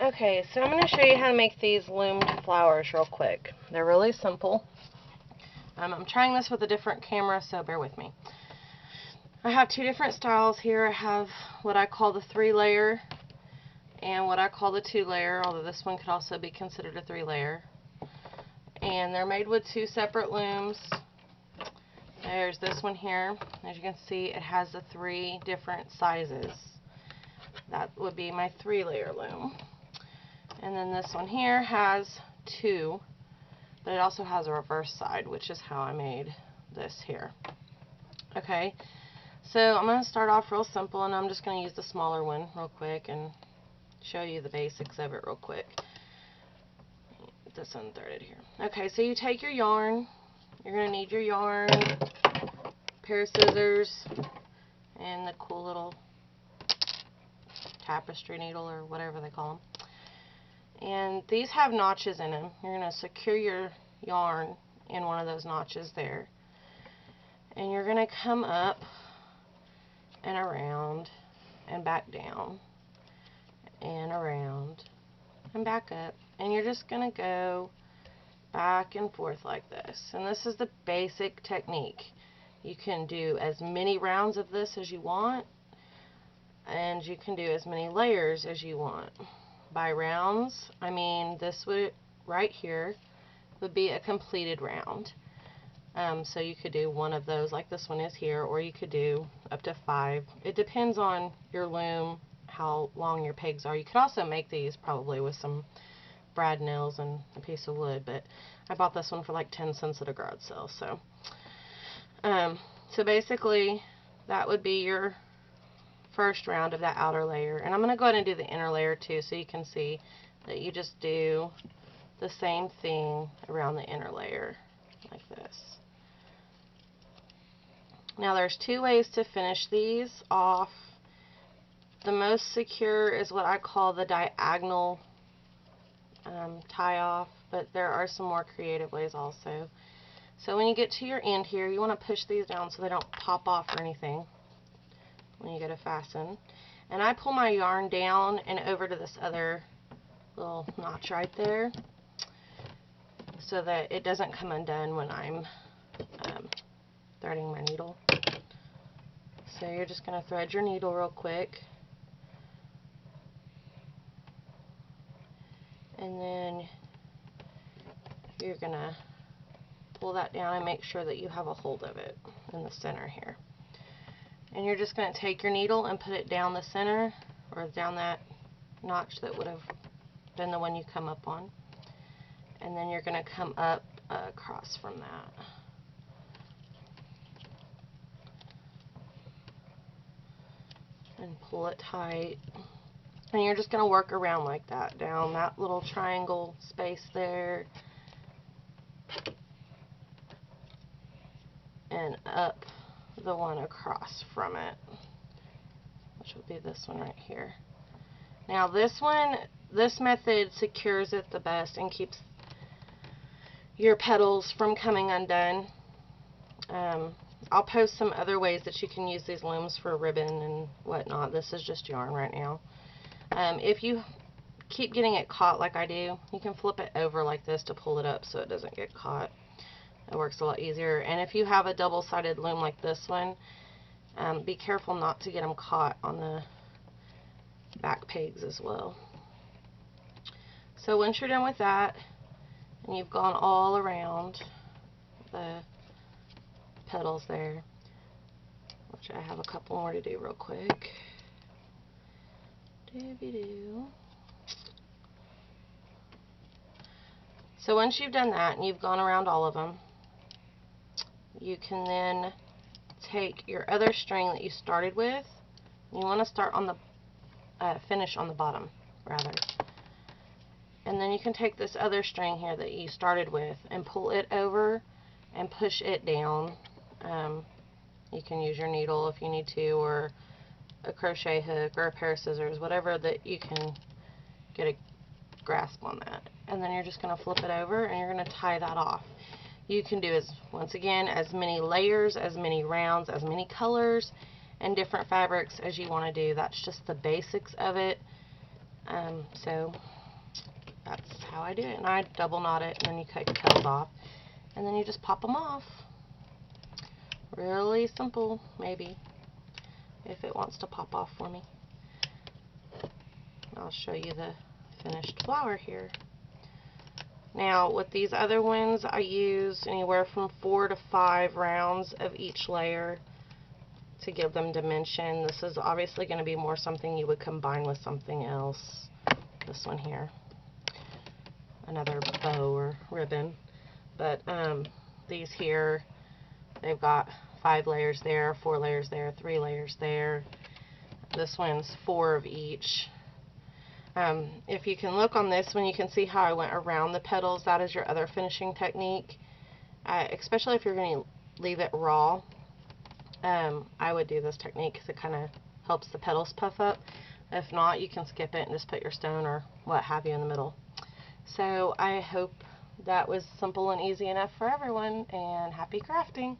Okay, so I'm going to show you how to make these loomed flowers real quick. They're really simple. I'm trying this with a different camera, so bear with me. I have two different styles here. I have what I call the 3-layer and what I call the 2-layer, although this one could also be considered a 3-layer. And they're made with two separate looms. There's this one here. As you can see, it has the 3 different sizes. That would be my 3-layer loom. And then this one here has 2, but it also has a reverse side, which is how I made this here. Okay, so I'm going to start off real simple, and I'm just going to use the smaller one real quick and show you the basics of it real quick. Get this unthreaded here. Okay, so you take your yarn. You're going to need your yarn, pair of scissors, and the cool little tapestry needle or whatever they call them. And these have notches in them. You're going to secure your yarn in one of those notches there. And you're going to come up and around and back down and around and back up. And you're just going to go back and forth like this. And this is the basic technique. You can do as many rounds of this as you want, and you can do as many layers as you want. By rounds, I mean this would, right here, would be a completed round. So you could do one of those like this one is here, or you could do up to 5. It depends on your loom, how long your pegs are. You could also make these probably with some brad nails and a piece of wood, but I bought this one for like 10 cents at a garage sale. So basically that would be your first round of that outer layer, and I'm going to go ahead and do the inner layer too, so you can see that you just do the same thing around the inner layer like this. Now there's 2 ways to finish these off. The most secure is what I call the diagonal tie off, but there are some more creative ways also. So when you get to your end here, you want to push these down so they don't pop off or anything when you go to fasten. And I pull my yarn down and over to this other little notch right there so that it doesn't come undone when I'm threading my needle. So you're just going to thread your needle real quick, and then you're going to pull that down and make sure that you have a hold of it in the center here. And you're just going to take your needle and put it down the center, or down that notch that would have been the one you come up on. And then you're going to come up across from that. And pull it tight. And you're just going to work around like that, down that little triangle space there. And up the one across from it, which would be this one right here. Now this method secures it the best and keeps your petals from coming undone. I'll post some other ways that you can use these looms for ribbon and whatnot. This is just yarn right now. If you keep getting it caught like I do, you can flip it over like this to pull it up so it doesn't get caught. It works a lot easier. And if you have a double-sided loom like this one, be careful not to get them caught on the back pegs as well. So once you're done with that, and you've gone all around the petals there, which I have a couple more to do real quick. Dooby-doo. So once you've done that and you've gone around all of them, you can then take your other string that you started with. You want to start on the finish on the bottom, rather. And then you can take this other string here that you started with and pull it over and push it down. You can use your needle if you need to, or a crochet hook, or a pair of scissors, whatever that you can get a grasp on that. And then you're just going to flip it over and you're going to tie that off. You can do, once again, as many layers, as many rounds, as many colors, and different fabrics as you want to do. That's just the basics of it. So that's how I do it. And I double knot it, and then you cut your petals off, and then you just pop them off. Really simple, maybe, if it wants to pop off for me. I'll show you the finished flower here. Now, with these other ones, I use anywhere from 4 to 5 rounds of each layer to give them dimension. This is obviously going to be more something you would combine with something else. This one here, another bow or ribbon. But these here, they've got 5 layers there, 4 layers there, 3 layers there. This one's 4 of each. If you can look on this one, you can see how I went around the petals. That is your other finishing technique. Especially if you're going to leave it raw, I would do this technique because it kind of helps the petals puff up. If not, you can skip it and just put your stone or what have you in the middle. So I hope that was simple and easy enough for everyone, and happy crafting!